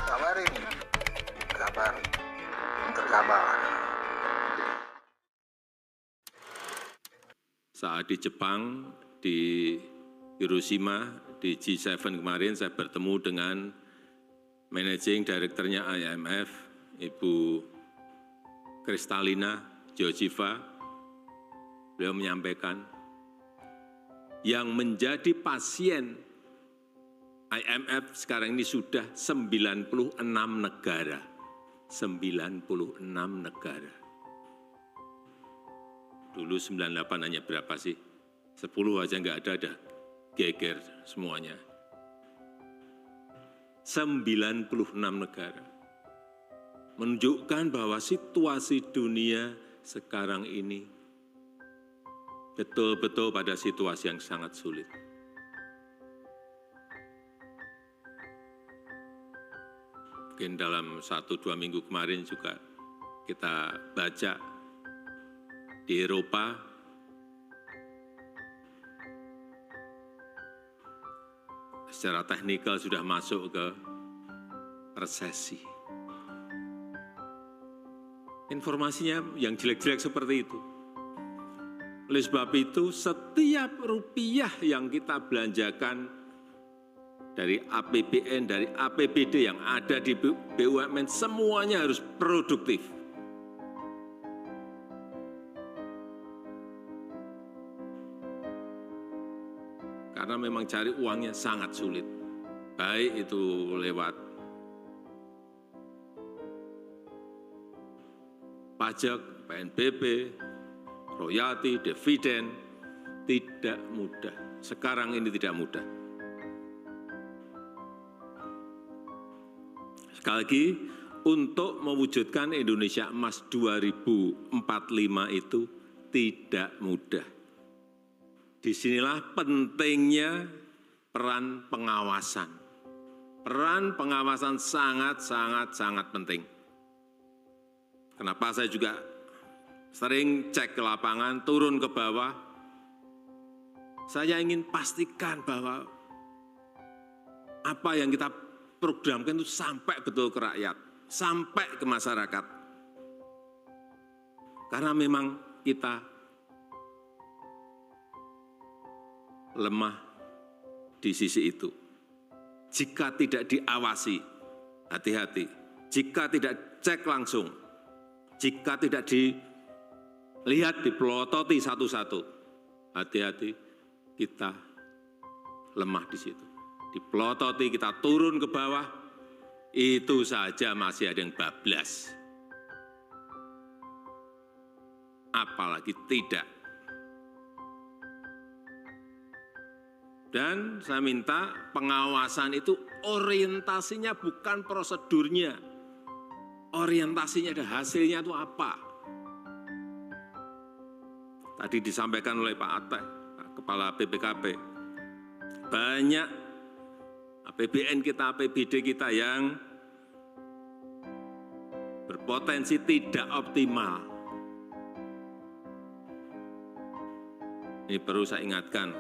Kabarin, kabar terkabar. Saat di Jepang, di Hiroshima, di G7 kemarin saya bertemu dengan Managing Director-nya IMF, Ibu Kristalina Georgieva. Beliau menyampaikan, yang menjadi pasien IMF sekarang ini sudah 96 negara. 96 negara. Dulu 98 hanya berapa sih? 10 aja nggak ada geger semuanya. 96 negara. Menunjukkan bahwa situasi dunia sekarang ini betul-betul pada situasi yang sangat sulit. Mungkin dalam 1-2 minggu kemarin juga kita baca di Eropa, secara teknikal sudah masuk ke resesi. Informasinya yang jelek-jelek seperti itu. Oleh sebab itu, setiap rupiah yang kita belanjakan dari APBN, dari APBD yang ada di BUMN, semuanya harus produktif. Karena memang cari uangnya sangat sulit. Baik itu lewat pajak, PNBP, royalti, dividen, tidak mudah. Sekarang ini tidak mudah. Sekali lagi, untuk mewujudkan Indonesia Emas 2045 itu tidak mudah. Disinilah pentingnya peran pengawasan. Peran pengawasan sangat penting. Kenapa saya juga sering cek ke lapangan, turun ke bawah. Saya ingin pastikan bahwa apa yang kita programkan itu sampai betul ke rakyat, sampai ke masyarakat. Karena memang kita lemah di sisi itu. Jika tidak diawasi, hati-hati. Jika tidak cek langsung, jika tidak dilihat, dipelototi satu-satu, hati-hati, kita lemah di situ. Dipelototi, kita turun ke bawah, itu saja masih ada yang bablas. Apalagi tidak. Dan saya minta pengawasan itu orientasinya bukan prosedurnya. Orientasinya ada hasilnya itu apa. Tadi disampaikan oleh Pak Ateh, Kepala BPKP. Banyak APBN kita, APBD kita yang berpotensi tidak optimal. Ini perlu saya ingatkan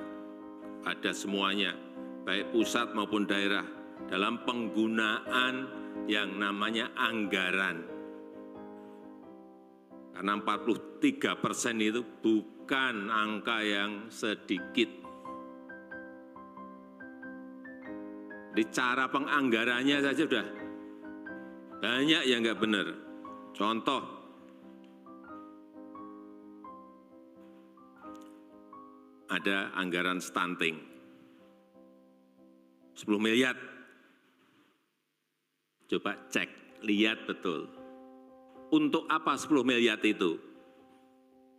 pada semuanya, baik pusat maupun daerah, dalam penggunaan yang namanya anggaran. Karena 43% itu bukan angka yang sedikit. Di cara penganggarannya saja sudah banyak yang nggak benar. Contoh, ada anggaran stunting, 10 miliar. Coba cek, lihat betul. Untuk apa 10 miliar itu?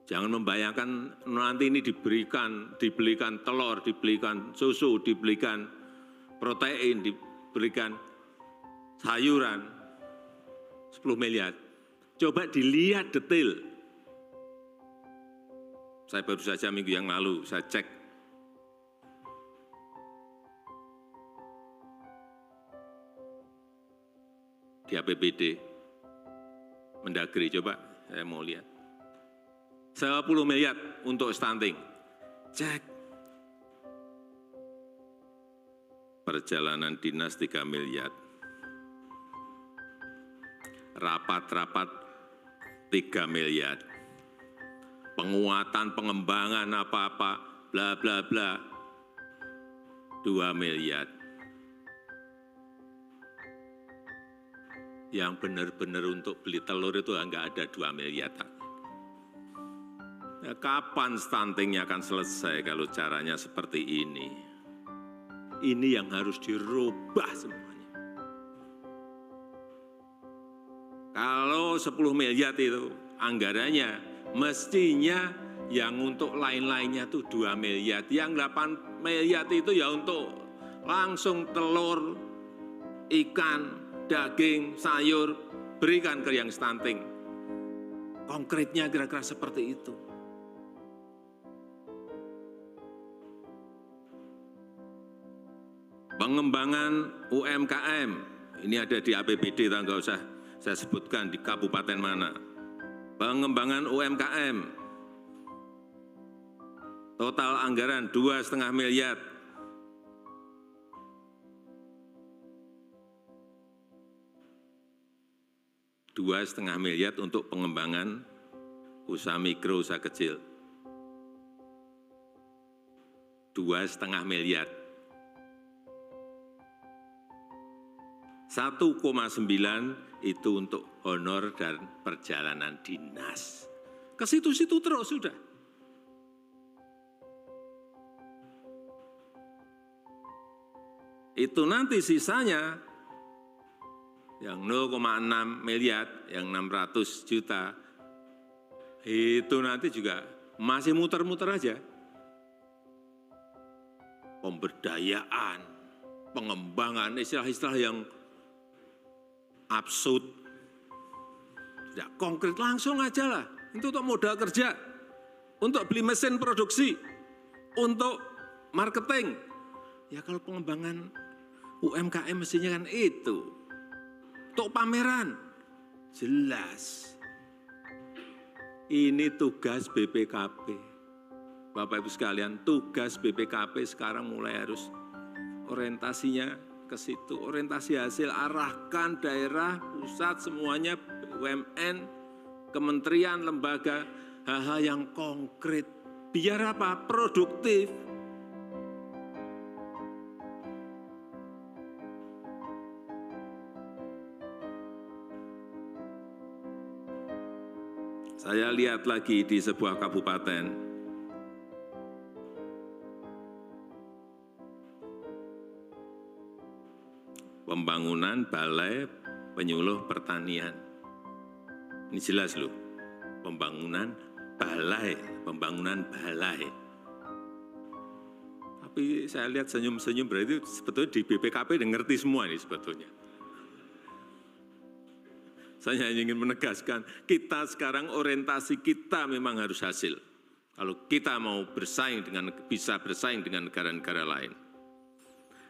Jangan membayangkan nanti ini dibelikan telur, dibelikan susu, dibelikan protein, diberikan sayuran, 10 miliar. Coba dilihat detail. Saya baru saja minggu yang lalu, saya cek. Di APBD, Mendagri, coba saya mau lihat. 10 miliar untuk stunting. Cek. perjalanan dinas 3 miliar. Rapat-rapat 3 miliar. Penguatan, pengembangan apa-apa, bla bla bla, 2 miliar. Yang benar-benar untuk beli telur itu enggak ada 2 miliar. Ya, kapan stuntingnya akan selesai kalau caranya seperti ini? Ini yang harus dirubah semuanya. Kalau 10 miliar itu anggarannya, mestinya yang untuk lain-lainnya itu 2 miliar. Yang 8 miliar itu ya untuk langsung telur, ikan, daging, sayur, berikan ke yang stunting. Konkretnya kira-kira seperti itu. Pengembangan UMKM, ini ada di APBD, nggak usah saya sebutkan di kabupaten mana. Pengembangan UMKM, total anggaran 2,5 miliar. $2,5 miliar untuk pengembangan usaha mikro, usaha kecil. 2,5 miliar. 1,9 itu untuk honor dan perjalanan dinas. Ke situ-situ terus sudah. Itu nanti sisanya yang 0,6 miliar, yang 600 juta, itu nanti juga masih muter-muter aja. Pemberdayaan, pengembangan, istilah-istilah yang absurd, tidak konkret, langsung aja lah. Itu untuk modal kerja, untuk beli mesin produksi, untuk marketing. Ya kalau pengembangan UMKM mestinya kan itu. Untuk pameran, jelas. Ini tugas BPKP. Bapak Ibu sekalian, tugas BPKP sekarang mulai harus orientasinya ke situ, orientasi hasil, arahkan daerah, pusat, semuanya, BUMN, kementerian, lembaga, hal-hal yang konkret. Biar apa? Produktif. Saya lihat lagi di sebuah kabupaten, pembangunan balai penyuluh pertanian. Ini jelas loh, pembangunan balai. Tapi saya lihat senyum-senyum, berarti sebetulnya di BPKP udah ngerti semua ini sebetulnya. Saya hanya ingin menegaskan, kita sekarang orientasi kita memang harus hasil. Kalau kita mau bisa bersaing dengan negara-negara lain.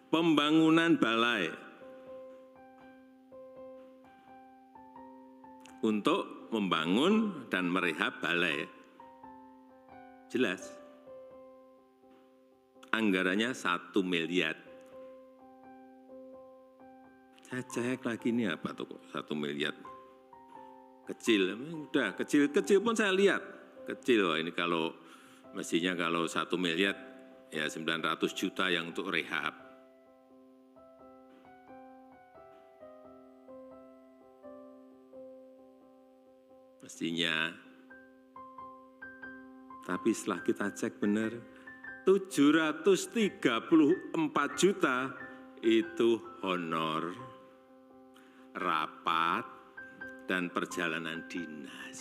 Pembangunan balai untuk membangun dan merehab balai. Jelas. Anggarannya 1 miliar. Saya cek lagi ini apa tuh kok 1 miliar. Kecil, udah kecil pun saya lihat. Kecil, wah ini kalau mestinya kalau 1 miliar ya 900 juta yang untuk rehab. Mestinya. Tapi setelah kita cek benar, 734 juta itu honor, rapat, dan perjalanan dinas.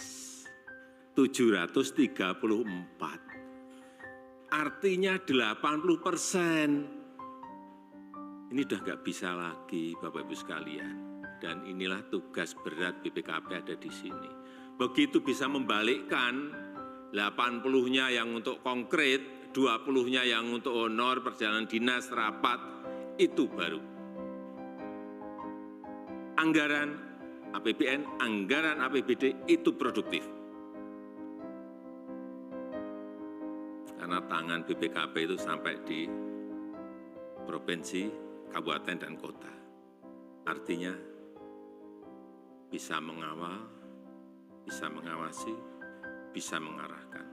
734. Artinya 80%. Ini udah nggak bisa lagi Bapak Ibu sekalian. Dan inilah tugas berat BPKP ada di sini. Begitu bisa membalikkan 80-nya yang untuk konkret, 20-nya yang untuk honor, perjalanan dinas, rapat, itu baru. Anggaran APBN, anggaran APBD itu produktif. Karena tangan BPKP itu sampai di provinsi, kabupaten dan kota. Artinya bisa mengawal, bisa mengawasi, bisa mengarahkan.